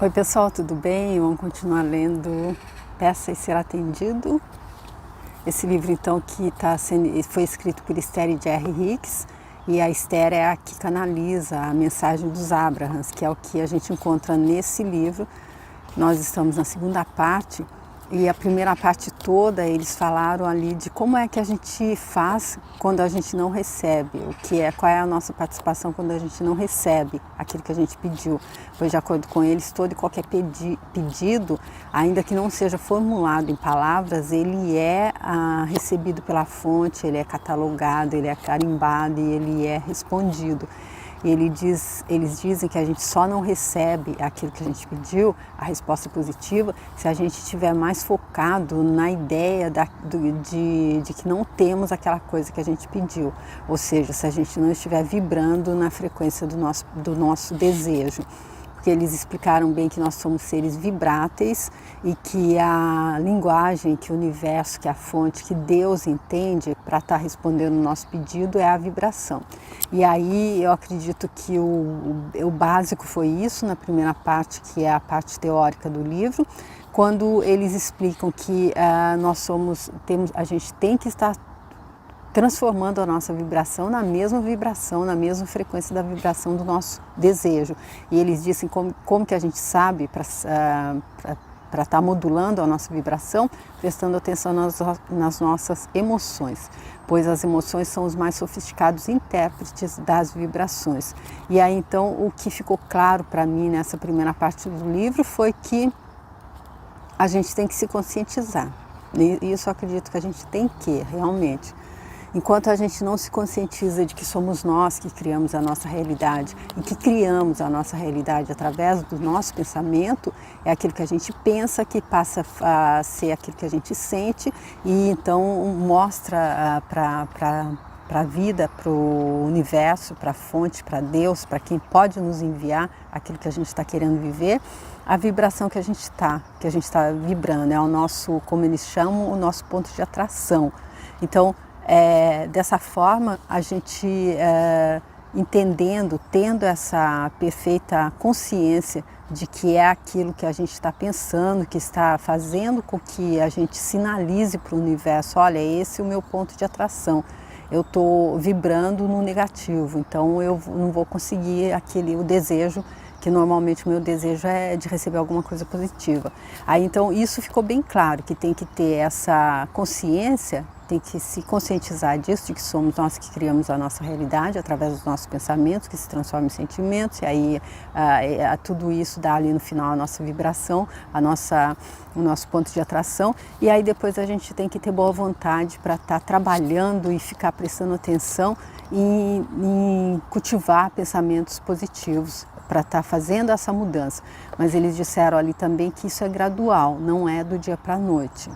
Oi pessoal, tudo bem? Vamos continuar lendo Peça e Ser Atendido. Esse livro então que foi escrito por Esther e Jerry Hicks, e a Esther é a que canaliza a mensagem dos Abrahams, que é o que a gente encontra nesse livro. Nós estamos na segunda parte, e a primeira parte toda eles falaram ali de como é que a gente faz quando a gente não recebe, qual é a nossa participação quando a gente não recebe aquilo que a gente pediu. Pois de acordo com eles, todo e qualquer pedido, ainda que não seja formulado em palavras, ele é recebido pela fonte, ele é catalogado, ele é carimbado e ele é respondido. E eles dizem que a gente só não recebe aquilo que a gente pediu, a resposta positiva, se a gente estiver mais focado na ideia de que não temos aquela coisa que a gente pediu. Ou seja, se a gente não estiver vibrando na frequência do nosso desejo. Porque eles explicaram bem que nós somos seres vibráteis e que a linguagem, que o universo, que a fonte, que Deus entende para estar respondendo o nosso pedido é a vibração. E aí eu acredito que o básico foi isso na primeira parte, que é a parte teórica do livro, quando eles explicam que a gente tem que estar transformando a nossa vibração, na mesma frequência da vibração do nosso desejo. E eles dizem como que a gente sabe para estar modulando a nossa vibração, prestando atenção nas nossas emoções, pois as emoções são os mais sofisticados intérpretes das vibrações. E aí então o que ficou claro para mim nessa primeira parte do livro foi que a gente tem que se conscientizar. E isso eu acredito que a gente tem que, realmente. Enquanto a gente não se conscientiza de que somos nós que criamos a nossa realidade e que criamos a nossa realidade através do nosso pensamento, é aquilo que a gente pensa que passa a ser aquilo que a gente sente e então mostra para a vida, para o universo, para a fonte, para Deus, para quem pode nos enviar aquilo que a gente está querendo viver, a vibração que a gente está vibrando, é o nosso, como eles chamam, o nosso ponto de atração. Então, dessa forma, a gente entendendo, tendo essa perfeita consciência de que é aquilo que a gente está pensando, que está fazendo com que a gente sinalize para o universo, olha, esse é o meu ponto de atração, eu estou vibrando no negativo, então eu não vou conseguir o desejo, que normalmente o meu desejo é de receber alguma coisa positiva. Aí então isso ficou bem claro, que tem que ter essa consciência, tem que se conscientizar disso, de que somos nós que criamos a nossa realidade através dos nossos pensamentos, que se transformam em sentimentos, e aí tudo isso dá ali no final a nossa vibração, o nosso ponto de atração, e aí depois a gente tem que ter boa vontade para estar trabalhando e ficar prestando atenção em cultivar pensamentos positivos, para estar fazendo essa mudança. Mas eles disseram ali também que isso é gradual, não é do dia para a noite.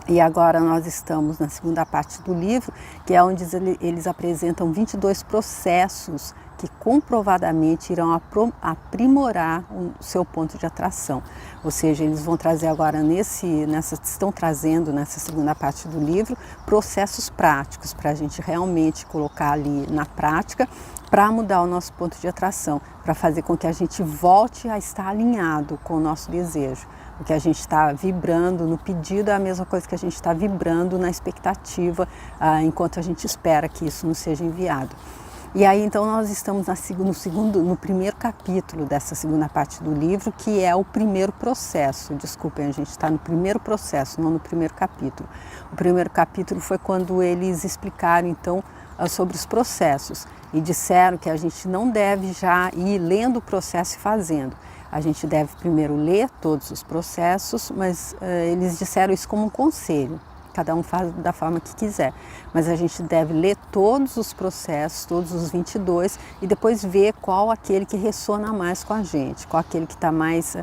E agora nós estamos na segunda parte do livro, que é onde eles apresentam 22 processos que comprovadamente irão aprimorar o seu ponto de atração. Ou seja, eles vão trazer agora estão trazendo nessa segunda parte do livro processos práticos para a gente realmente colocar ali na prática para mudar o nosso ponto de atração, para fazer com que a gente volte a estar alinhado com o nosso desejo. O que a gente está vibrando no pedido é a mesma coisa que a gente está vibrando na expectativa, enquanto a gente espera que isso nos seja enviado. E aí então nós estamos no primeiro capítulo dessa segunda parte do livro, que é o primeiro processo. Desculpem, a gente está no primeiro processo, não no primeiro capítulo. O primeiro capítulo foi quando eles explicaram então sobre os processos e disseram que a gente não deve já ir lendo o processo e fazendo. A gente deve primeiro ler todos os processos, mas eles disseram isso como um conselho. Cada um faz da forma que quiser, mas a gente deve ler todos os processos, todos os 22, e depois ver qual aquele que ressona mais com a gente, qual aquele que está mais,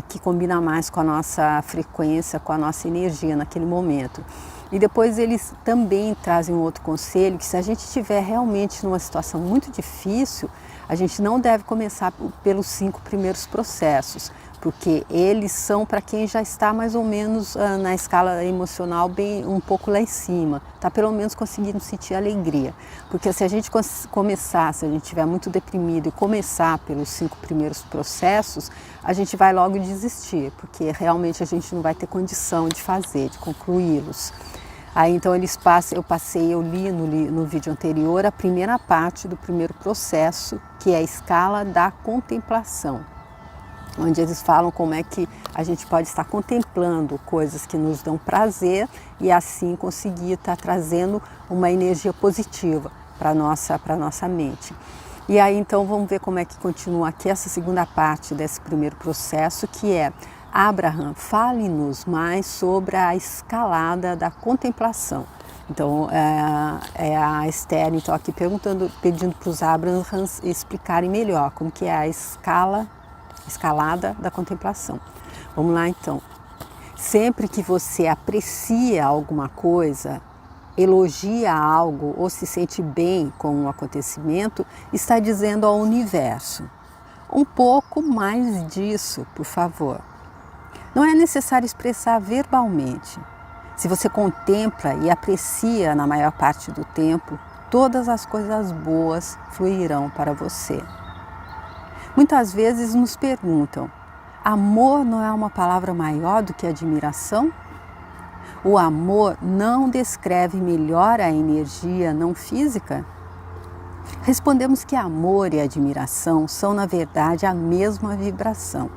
que combina mais com a nossa frequência, com a nossa energia naquele momento. E depois eles também trazem um outro conselho, que se a gente estiver realmente numa situação muito difícil, a gente não deve começar pelos 5 primeiros processos, porque eles são para quem já está mais ou menos na escala emocional bem um pouco lá em cima, está pelo menos conseguindo sentir alegria. Porque se a gente começar, se a gente estiver muito deprimido e começar pelos 5 primeiros processos, a gente vai logo desistir, porque realmente a gente não vai ter condição de fazer, de concluí-los. Aí então eu li no vídeo anterior a primeira parte do primeiro processo, que é a escala da contemplação, onde eles falam como é que a gente pode estar contemplando coisas que nos dão prazer e assim conseguir estar trazendo uma energia positiva para a nossa mente. E aí então vamos ver como é que continua aqui essa segunda parte desse primeiro processo, que é: Abraham, fale-nos mais sobre a escalada da contemplação. Então, é a Esther então, aqui pedindo para os Abrahams explicarem melhor como que é a escalada da contemplação. Vamos lá então. Sempre que você aprecia alguma coisa, elogia algo ou se sente bem com um acontecimento, está dizendo ao universo: um pouco mais disso, por favor. Não é necessário expressar verbalmente. Se você contempla e aprecia na maior parte do tempo, todas as coisas boas fluirão para você. Muitas vezes nos perguntam: amor não é uma palavra maior do que admiração? O amor não descreve melhor a energia não física? Respondemos que amor e admiração são, na verdade, a mesma vibração.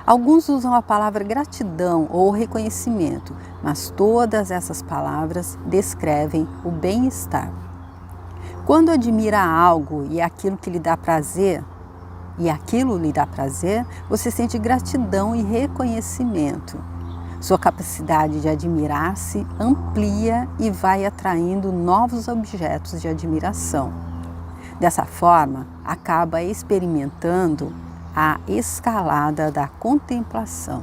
Alguns usam a palavra gratidão ou reconhecimento, mas todas essas palavras descrevem o bem-estar. Quando admira algo e aquilo lhe dá prazer, você sente gratidão e reconhecimento. Sua capacidade de admirar-se amplia e vai atraindo novos objetos de admiração. Dessa forma, acaba experimentando a escalada da contemplação.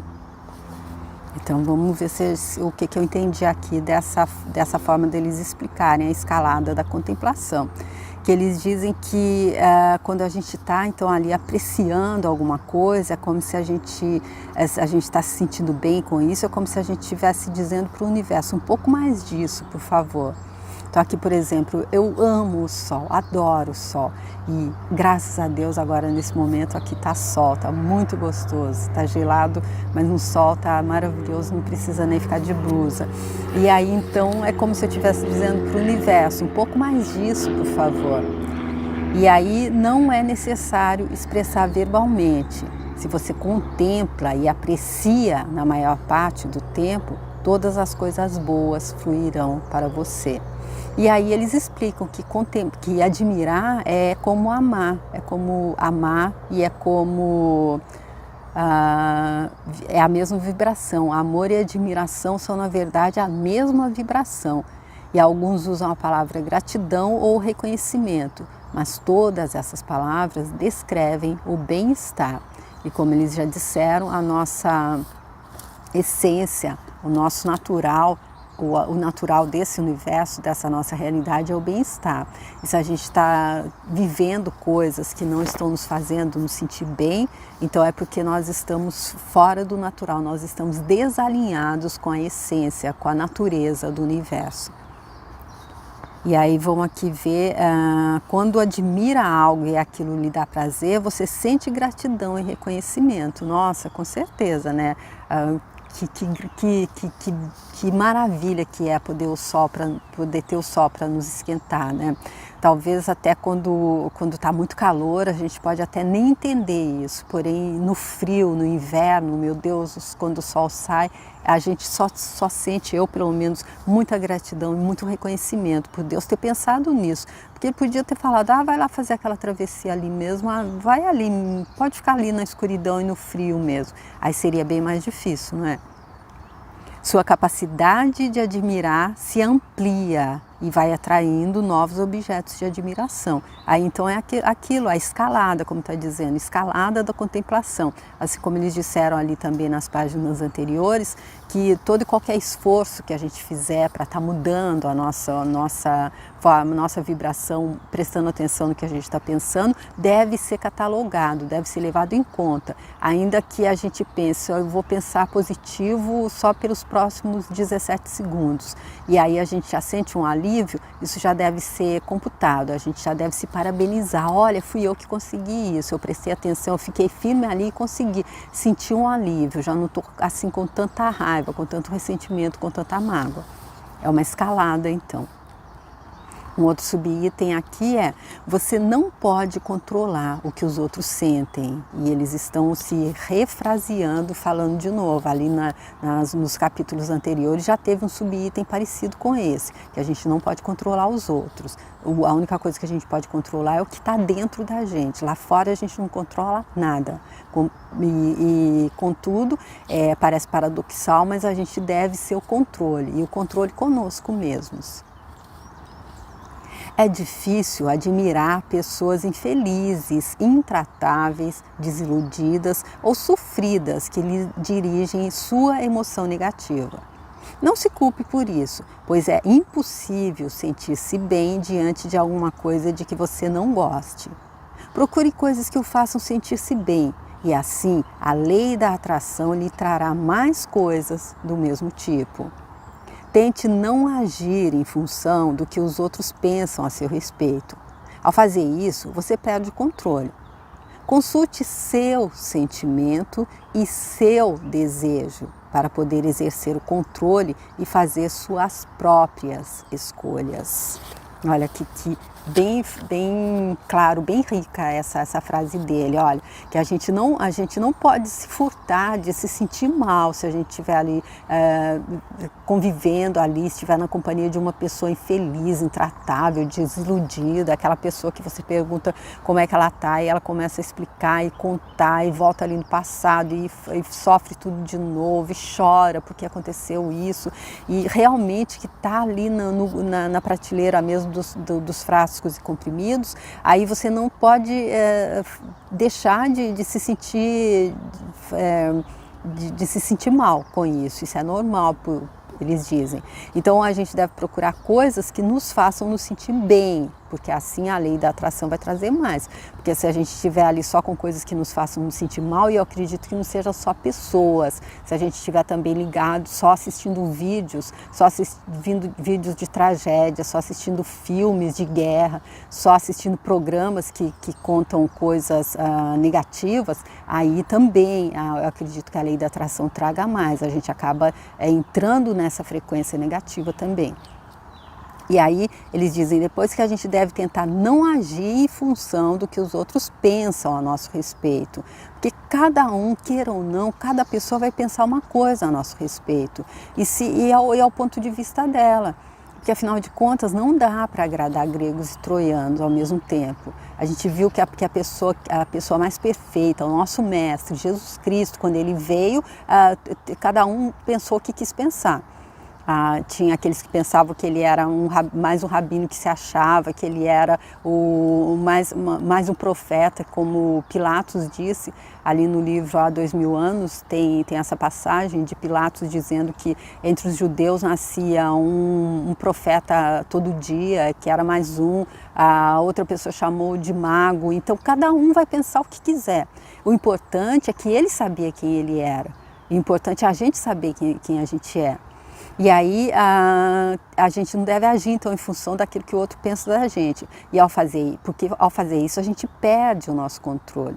Então vamos ver o que eu entendi aqui dessa forma deles explicarem a escalada da contemplação. Que eles dizem que quando a gente está então ali apreciando alguma coisa, é como se a gente está se sentindo bem com isso, é como se a gente estivesse dizendo para o universo: um pouco mais disso, por favor. Então aqui, por exemplo, eu amo o sol, adoro o sol e graças a Deus agora nesse momento aqui tá sol, tá muito gostoso, tá gelado, mas no sol tá maravilhoso, não precisa nem ficar de blusa. E aí então é como se eu estivesse dizendo para o universo: um pouco mais disso, por favor. E aí não é necessário expressar verbalmente. Se você contempla e aprecia na maior parte do tempo, todas as coisas boas fluirão para você. E aí eles explicam que admirar é como amar e é como é a mesma vibração. Amor e admiração são, na verdade, a mesma vibração. E alguns usam a palavra gratidão ou reconhecimento, mas todas essas palavras descrevem o bem-estar. E como eles já disseram, a nossa essência, o nosso natural, o natural desse universo, dessa nossa realidade é o bem-estar. E se a gente está vivendo coisas que não estão nos fazendo nos sentir bem, então é porque nós estamos fora do natural, nós estamos desalinhados com a essência, com a natureza do universo. E aí vamos aqui ver, quando admira algo e aquilo lhe dá prazer, você sente gratidão e reconhecimento. Nossa, com certeza, né? Que maravilha que é poder ter o sol para nos esquentar, né? Talvez até quando está muito calor, a gente pode até nem entender isso, porém no frio, no inverno, meu Deus, quando o sol sai, a gente só sente, eu pelo menos, muita gratidão e muito reconhecimento por Deus ter pensado nisso, porque ele podia ter falado: vai lá fazer aquela travessia ali mesmo, vai ali, pode ficar ali na escuridão e no frio mesmo, aí seria bem mais difícil, não é? Sua capacidade de admirar se amplia e vai atraindo novos objetos de admiração. Aí então é aquilo, a escalada, como está dizendo, escalada da contemplação. Assim como eles disseram ali também nas páginas anteriores, que todo e qualquer esforço que a gente fizer para estar mudando a nossa vibração, prestando atenção no que a gente está pensando, deve ser catalogado, deve ser levado em conta. Ainda que a gente pense, eu vou pensar positivo só pelos próximos 17 segundos. E aí a gente já sente um alívio, isso já deve ser computado, a gente já deve se parabenizar. Olha, fui eu que consegui isso, eu prestei atenção, eu fiquei firme ali e consegui sentir um alívio, já não estou assim com tanta raiva, com tanto ressentimento, com tanta mágoa. É uma escalada então. Um outro subitem aqui é, você não pode controlar o que os outros sentem, e eles estão se refraseando, falando de novo. Ali nos capítulos anteriores já teve um subitem parecido com esse, que a gente não pode controlar os outros. A única coisa que a gente pode controlar é o que está dentro da gente. Lá fora a gente não controla nada. Contudo, parece paradoxal, mas a gente deve ser o controle, e o controle conosco mesmos. É difícil admirar pessoas infelizes, intratáveis, desiludidas ou sofridas que lhe dirigem sua emoção negativa. Não se culpe por isso, pois é impossível sentir-se bem diante de alguma coisa de que você não goste. Procure coisas que o façam sentir-se bem, e assim a lei da atração lhe trará mais coisas do mesmo tipo. Tente não agir em função do que os outros pensam a seu respeito. Ao fazer isso, você perde o controle. Consulte seu sentimento e seu desejo para poder exercer o controle e fazer suas próprias escolhas. Olha que bem claro, bem rica essa frase dele. Olha, que a gente não pode se furtar de se sentir mal se a gente estiver ali convivendo ali, estiver na companhia de uma pessoa infeliz, intratável, desiludida, aquela pessoa que você pergunta como é que ela está e ela começa a explicar e contar e volta ali no passado e sofre tudo de novo e chora porque aconteceu isso, e realmente que está ali na prateleira mesmo dos frascos e comprimidos. Aí você não pode deixar de se sentir de se sentir mal com isso é normal, eles dizem. Então a gente deve procurar coisas que nos façam nos sentir bem, porque assim a lei da atração vai trazer mais. Porque se a gente estiver ali só com coisas que nos façam nos sentir mal, e eu acredito que não sejam só pessoas, se a gente estiver também ligado, só assistindo vídeos, só assistindo vídeos de tragédia, só assistindo filmes de guerra, só assistindo programas que contam coisas negativas, aí também eu acredito que a lei da atração traga mais, a gente acaba entrando nessa frequência negativa também. E aí eles dizem depois que a gente deve tentar não agir em função do que os outros pensam a nosso respeito. Porque cada um, queira ou não, cada pessoa vai pensar uma coisa a nosso respeito. E ao ponto de vista dela. Porque afinal de contas não dá para agradar gregos e troianos ao mesmo tempo. A gente viu que a pessoa mais perfeita, o nosso mestre, Jesus Cristo, quando ele veio, cada um pensou o que quis pensar. Tinha aqueles que pensavam que ele era mais um rabino que se achava, que ele era mais um profeta, como Pilatos disse, ali no livro Há 2000 anos, tem essa passagem de Pilatos dizendo que entre os judeus nascia um profeta todo dia, que era mais um, a outra pessoa chamou de mago. Então cada um vai pensar o que quiser. O importante é que ele sabia quem ele era, o importante é a gente saber quem a gente é. E aí a gente não deve agir então em função daquilo que o outro pensa da gente. Porque ao fazer isso a gente perde o nosso controle.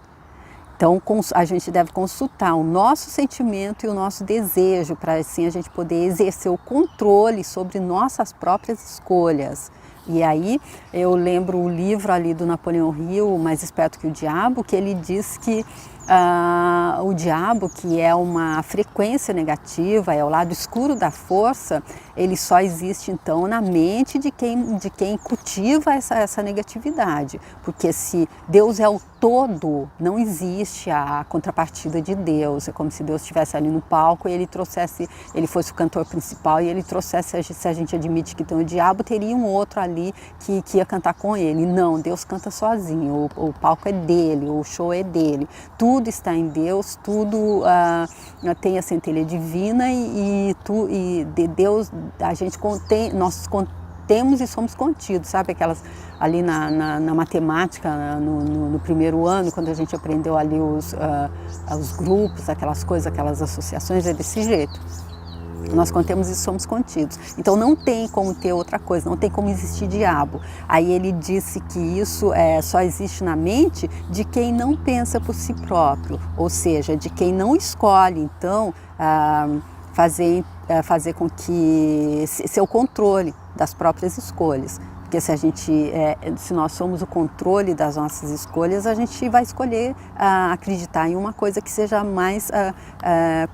Então a gente deve consultar o nosso sentimento e o nosso desejo para assim a gente poder exercer o controle sobre nossas próprias escolhas. E aí eu lembro o livro ali do Napoleão Hill, Mais Esperto que o Diabo, que ele diz que o diabo, que é uma frequência negativa, é o lado escuro da força, ele só existe então na mente de quem cultiva essa negatividade. Porque se Deus é o todo, não existe a contrapartida de Deus. É como se Deus estivesse ali no palco e ele fosse o cantor principal e ele trouxesse, se a gente admite que tem o diabo, teria um outro ali que ia cantar com ele. Não, Deus canta sozinho, o palco é dele, o show é dele. Tudo está em Deus, tudo tem a centelha divina e de Deus a gente contém, nós temos e somos contidos, sabe? Aquelas ali na matemática, no primeiro ano, quando a gente aprendeu ali os grupos, aquelas coisas, aquelas associações, é desse jeito. Nós contemos e somos contidos. Então não tem como ter outra coisa, não tem como existir diabo. Aí ele disse que isso só existe na mente de quem não pensa por si próprio, ou seja, de quem não escolhe, então, fazer com que seu controle das próprias escolhas. Porque se nós somos o controle das nossas escolhas, a gente vai escolher acreditar em uma coisa que seja mais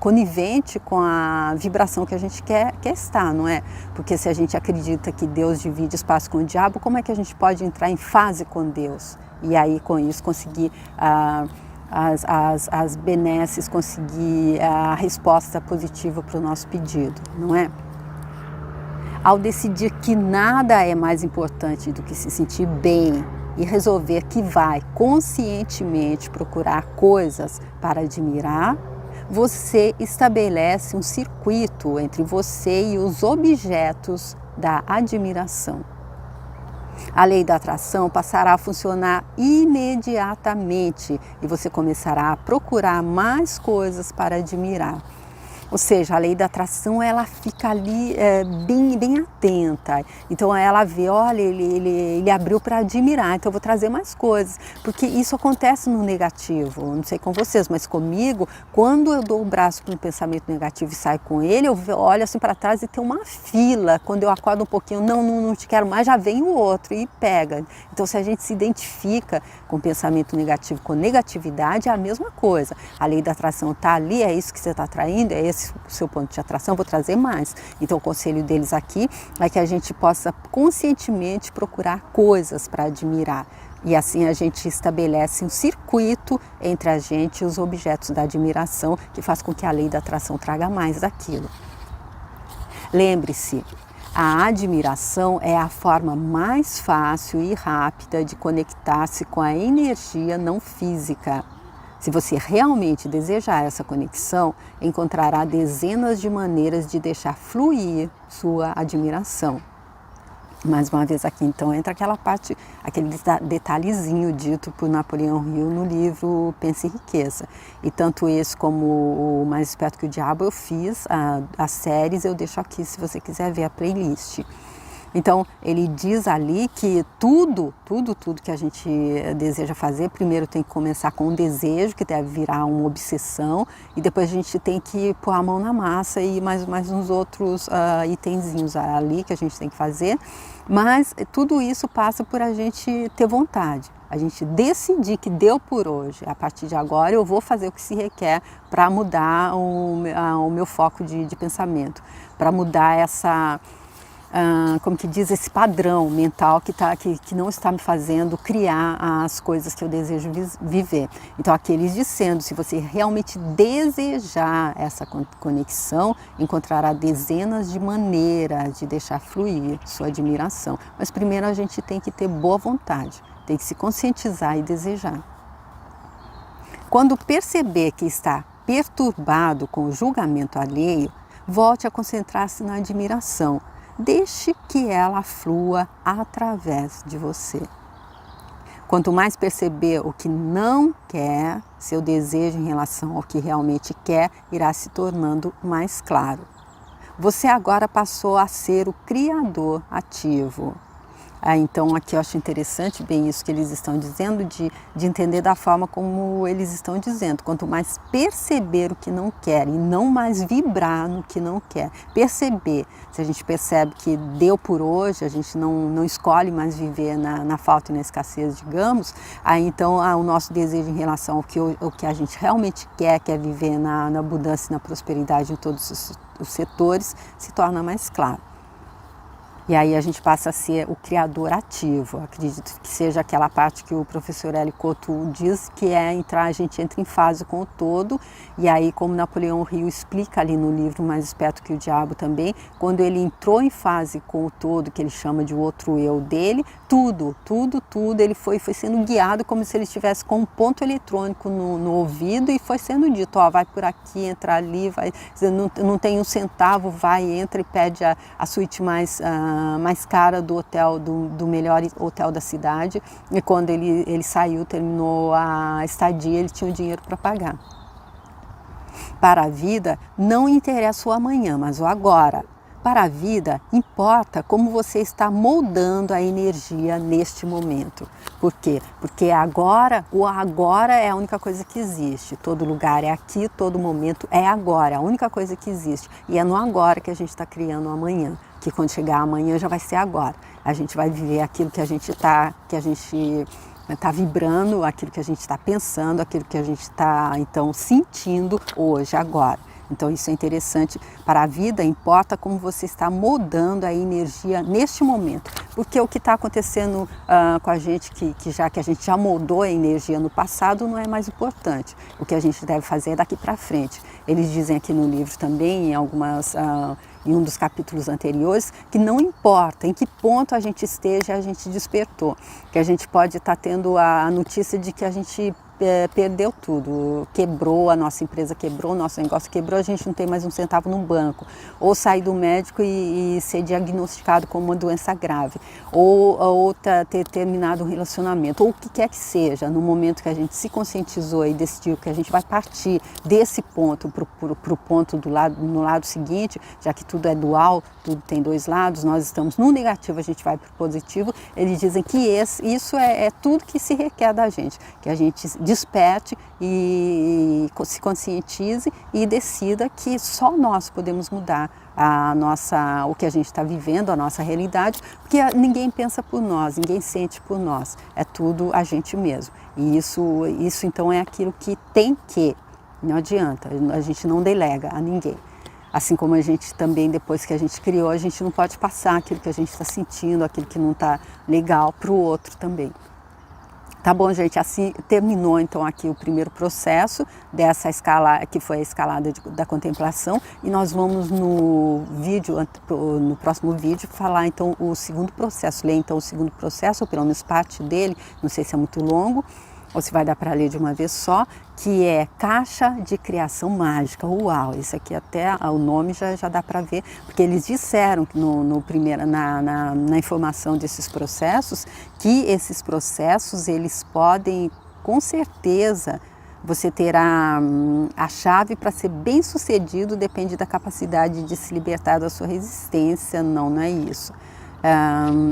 conivente com a vibração que a gente quer estar, não é? Porque se a gente acredita que Deus divide espaço com o diabo, como é que a gente pode entrar em fase com Deus? E aí, com isso, conseguir as benesses, conseguir a resposta positiva para o nosso pedido, não é? Ao decidir que nada é mais importante do que se sentir bem e resolver que vai conscientemente procurar coisas para admirar, você estabelece um circuito entre você e os objetos da admiração. A lei da atração passará a funcionar imediatamente e você começará a procurar mais coisas para admirar. Ou seja, a lei da atração, ela fica ali bem atenta. Então ela vê, olha, ele abriu para admirar, então eu vou trazer mais coisas. Porque isso acontece no negativo, não sei com vocês, mas comigo, quando eu dou o braço para um pensamento negativo e saio com ele, eu olho assim para trás e tem uma fila. Quando eu acordo um pouquinho, não te quero mais, já vem o outro e pega. Então se a gente se identifica com pensamento negativo, com negatividade, é a mesma coisa. A lei da atração está ali, é isso que você está atraindo, é esse o seu ponto de atração, vou trazer mais. Então o conselho deles aqui é que a gente possa conscientemente procurar coisas para admirar. E assim a gente estabelece um circuito entre a gente e os objetos da admiração que faz com que a lei da atração traga mais daquilo. Lembre-se, a admiração é a forma mais fácil e rápida de conectar-se com a energia não física. Se você realmente desejar essa conexão, encontrará dezenas de maneiras de deixar fluir sua admiração. Mais uma vez aqui, então, entra aquela parte, aquele detalhezinho dito por Napoleão Hill no livro Pense em Riqueza. E tanto esse como o Mais Esperto que o Diabo eu fiz, as séries eu deixo aqui se você quiser ver a playlist. Então, ele diz ali que tudo que a gente deseja fazer, primeiro tem que começar com um desejo, que deve virar uma obsessão, e depois a gente tem que pôr a mão na massa e mais uns outros itenzinhos ali que a gente tem que fazer. Mas tudo isso passa por a gente ter vontade. A gente decidir que deu por hoje, a partir de agora eu vou fazer o que se requer para mudar o meu foco de pensamento, para mudar essa... como que diz, esse padrão mental que não está me fazendo criar as coisas que eu desejo viver. Então aqui eles dizendo, se você realmente desejar essa conexão, encontrará dezenas de maneiras de deixar fluir sua admiração. Mas primeiro a gente tem que ter boa vontade, tem que se conscientizar e desejar. Quando perceber que está perturbado com o julgamento alheio, volte a concentrar-se na admiração. Deixe que ela flua através de você. Quanto mais perceber o que não quer, seu desejo em relação ao que realmente quer irá se tornando mais claro. Você agora passou a ser o criador ativo. Então aqui eu acho interessante bem isso que eles estão dizendo, de entender da forma como eles estão dizendo. Quanto mais perceber o que não quer e não mais vibrar no que não quer. Perceber, se a gente percebe que deu por hoje, a gente não escolhe mais viver na falta e na escassez, digamos, aí então o nosso desejo em relação ao que a gente realmente quer viver na abundância e na prosperidade em todos os setores, se torna mais claro. E aí a gente passa a ser o criador ativo. Acredito que seja aquela parte que o professor Hélio Couto diz, que é a gente entra em fase com o todo, e aí como Napoleão Hill explica ali no livro Mais Esperto que o Diabo também, quando ele entrou em fase com o todo, que ele chama de outro eu dele, tudo, ele foi sendo guiado como se ele estivesse com um ponto eletrônico no ouvido e foi sendo dito, ó, vai por aqui, entra ali, vai, não tem um centavo, vai, entra e pede a suíte mais cara do hotel, do melhor hotel da cidade, e quando ele saiu, terminou a estadia, ele tinha o dinheiro para pagar. Para a vida, não interessa o amanhã, mas o agora. Para a vida, importa como você está moldando a energia neste momento. Por quê? Porque o agora é a única coisa que existe. Todo lugar é aqui, todo momento é agora, é a única coisa que existe. E é no agora que a gente está criando o amanhã, que quando chegar amanhã já vai ser agora. A gente vai viver aquilo que a gente está vibrando, aquilo que a gente está pensando, aquilo que a gente está, então, sentindo hoje, agora. Então isso é interessante. Para a vida, importa como você está moldando a energia neste momento. Porque o que está acontecendo com a gente, que a gente já moldou a energia no passado, não é mais importante. O que a gente deve fazer é daqui para frente. Eles dizem aqui no livro também, em um dos capítulos anteriores, que não importa em que ponto a gente esteja, a gente despertou. Que a gente pode estar tendo a notícia de que a gente perdeu tudo, quebrou, a nossa empresa quebrou, o nosso negócio quebrou, a gente não tem mais um centavo no banco, ou sair do médico e ser diagnosticado com uma doença grave, ou ter terminado um relacionamento, ou o que quer que seja, no momento que a gente se conscientizou e decidiu que a gente vai partir desse ponto para o ponto no lado seguinte, já que tudo é dual, tudo tem dois lados, nós estamos no negativo, a gente vai para o positivo, eles dizem que isso é tudo que se requer da gente, que a gente desperte e se conscientize e decida que só nós podemos mudar o que a gente está vivendo, a nossa realidade, porque ninguém pensa por nós, ninguém sente por nós, é tudo a gente mesmo. E isso então é aquilo que tem que, não adianta, a gente não delega a ninguém. Assim como a gente também, depois que a gente criou, a gente não pode passar aquilo que a gente está sentindo, aquilo que não está legal para o outro também. Tá bom, gente? Assim terminou então aqui o primeiro processo dessa escala, que foi a escalada da contemplação, e nós vamos no próximo vídeo falar então o segundo processo, ler então o segundo processo, ou pelo menos parte dele, não sei se é muito longo, ou se vai dar para ler de uma vez só, que é Caixa de Criação Mágica. Uau, isso aqui até o nome já dá para ver, porque eles disseram que na informação desses processos, que esses processos eles podem, com certeza, você terá a chave para ser bem sucedido, depende da capacidade de se libertar da sua resistência, não é isso.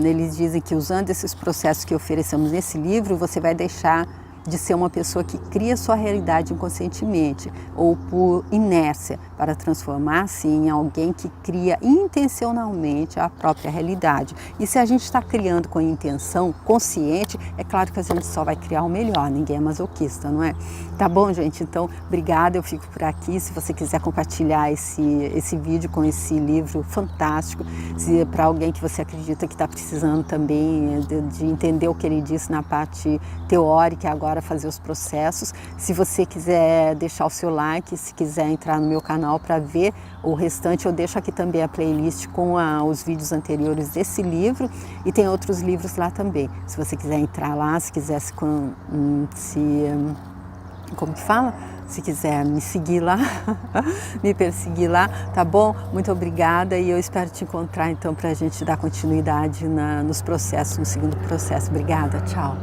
Eles dizem que usando esses processos que oferecemos nesse livro, você vai deixar de ser uma pessoa que cria sua realidade inconscientemente ou por inércia, para transformar-se em alguém que cria intencionalmente a própria realidade. E se a gente está criando com intenção consciente, é claro que a gente só vai criar o melhor, ninguém é masoquista, não é? Tá bom, gente? Então, obrigada, eu fico por aqui. Se você quiser compartilhar esse vídeo com esse livro fantástico, se para alguém que você acredita que está precisando também de entender o que ele disse na parte teórica, agora fazer os processos. Se você quiser deixar o seu like, se quiser entrar no meu canal para ver o restante, eu deixo aqui também a playlist com os vídeos anteriores desse livro, e tem outros livros lá também. Se você quiser entrar lá, se quiser como que fala? Se quiser me seguir lá, me perseguir lá, tá bom? Muito obrigada, e eu espero te encontrar então para a gente dar continuidade nos processos, no segundo processo. Obrigada, tchau.